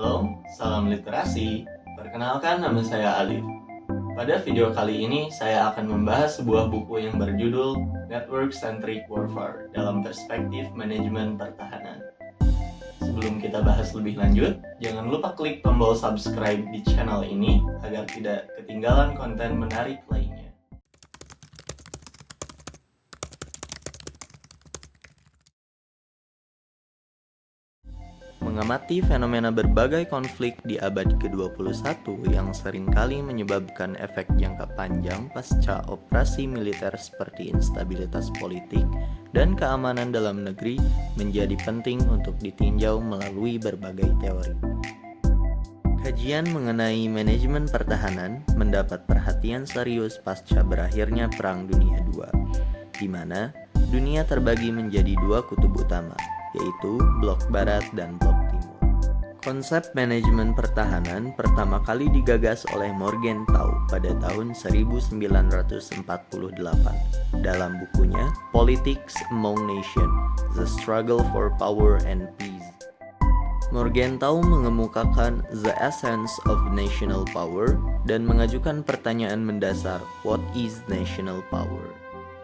Halo, salam literasi. Perkenalkan, nama saya Alif. Pada video kali ini, saya akan membahas sebuah buku yang berjudul Network-Centric Warfare dalam Perspektif Manajemen Pertahanan. Sebelum kita bahas lebih lanjut, jangan lupa klik tombol subscribe di channel ini agar tidak ketinggalan konten menarik lainnya. Mengamati fenomena berbagai konflik di abad ke-21 yang seringkali menyebabkan efek jangka panjang pasca operasi militer seperti instabilitas politik dan keamanan dalam negeri menjadi penting untuk ditinjau melalui berbagai teori. Kajian mengenai manajemen pertahanan mendapat perhatian serius pasca berakhirnya Perang Dunia II, di mana dunia terbagi menjadi dua kutub utama, yaitu Blok Barat dan Blok Timur. Konsep manajemen pertahanan pertama kali digagas oleh Morgenthau pada tahun 1948 dalam bukunya Politics Among Nations: The Struggle for Power and Peace. Morgenthau mengemukakan the essence of national power dan mengajukan pertanyaan mendasar, what is national power?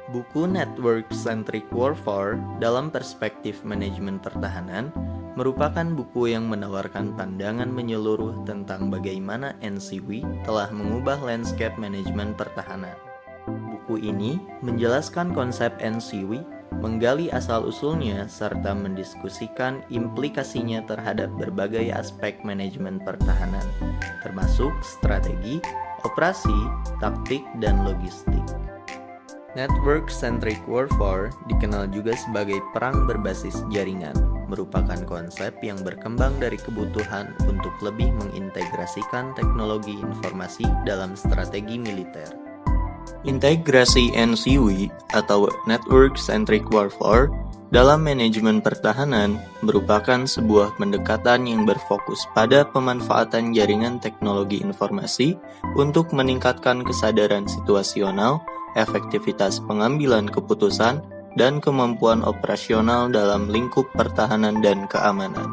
Buku Network-Centric Warfare dalam Perspektif Manajemen Pertahanan merupakan buku yang menawarkan pandangan menyeluruh tentang bagaimana NCW telah mengubah landscape manajemen pertahanan. Buku ini menjelaskan konsep NCW, menggali asal-usulnya, serta mendiskusikan implikasinya terhadap berbagai aspek manajemen pertahanan, termasuk strategi, operasi, taktik, dan logistik. Network-Centric Warfare dikenal juga sebagai perang berbasis jaringan, merupakan konsep yang berkembang dari kebutuhan untuk lebih mengintegrasikan teknologi informasi dalam strategi militer. Integrasi NCW atau Network-Centric Warfare dalam manajemen pertahanan merupakan sebuah pendekatan yang berfokus pada pemanfaatan jaringan teknologi informasi untuk meningkatkan kesadaran situasional, efektivitas pengambilan keputusan, dan kemampuan operasional dalam lingkup pertahanan dan keamanan.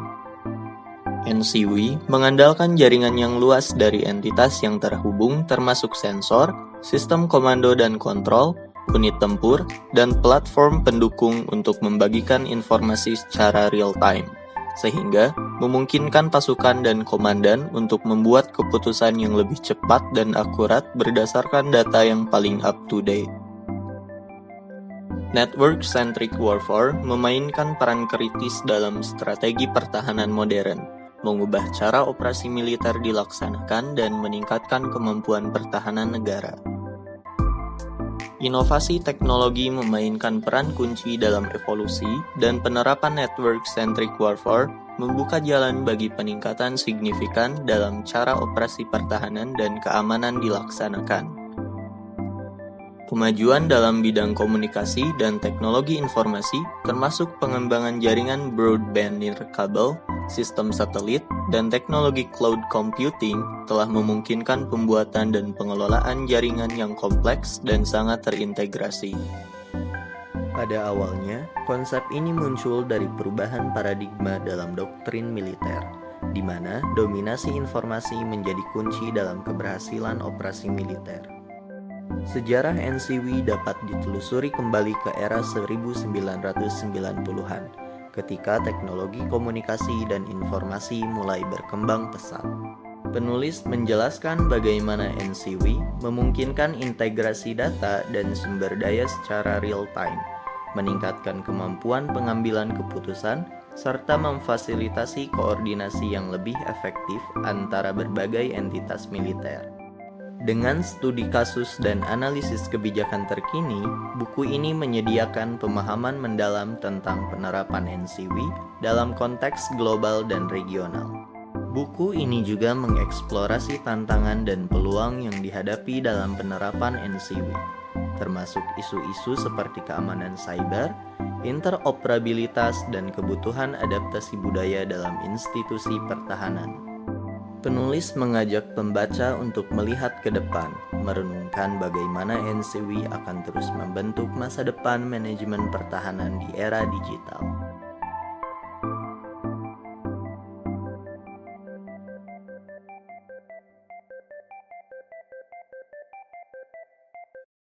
NCW mengandalkan jaringan yang luas dari entitas yang terhubung termasuk sensor, sistem komando dan kontrol, unit tempur, dan platform pendukung untuk membagikan informasi secara real-time, sehingga memungkinkan pasukan dan komandan untuk membuat keputusan yang lebih cepat dan akurat berdasarkan data yang paling up-to-date. Network-Centric Warfare memainkan peran kritis dalam strategi pertahanan modern, mengubah cara operasi militer dilaksanakan dan meningkatkan kemampuan pertahanan negara. Inovasi teknologi memainkan peran kunci dalam evolusi, dan penerapan network-centric warfare membuka jalan bagi peningkatan signifikan dalam cara operasi pertahanan dan keamanan dilaksanakan. Kemajuan dalam bidang komunikasi dan teknologi informasi, termasuk pengembangan jaringan broadband nirkabel, sistem satelit, dan teknologi cloud computing telah memungkinkan pembuatan dan pengelolaan jaringan yang kompleks dan sangat terintegrasi. Pada awalnya, konsep ini muncul dari perubahan paradigma dalam doktrin militer, di mana dominasi informasi menjadi kunci dalam keberhasilan operasi militer. Sejarah NCW dapat ditelusuri kembali ke era 1990-an, ketika teknologi komunikasi dan informasi mulai berkembang pesat. Penulis menjelaskan bagaimana NCW memungkinkan integrasi data dan sumber daya secara real-time, meningkatkan kemampuan pengambilan keputusan, serta memfasilitasi koordinasi yang lebih efektif antara berbagai entitas militer. Dengan studi kasus dan analisis kebijakan terkini, buku ini menyediakan pemahaman mendalam tentang penerapan NCW dalam konteks global dan regional. Buku ini juga mengeksplorasi tantangan dan peluang yang dihadapi dalam penerapan NCW, termasuk isu-isu seperti keamanan cyber, interoperabilitas, dan kebutuhan adaptasi budaya dalam institusi pertahanan. Penulis mengajak pembaca untuk melihat ke depan, merenungkan bagaimana NCW akan terus membentuk masa depan manajemen pertahanan di era digital.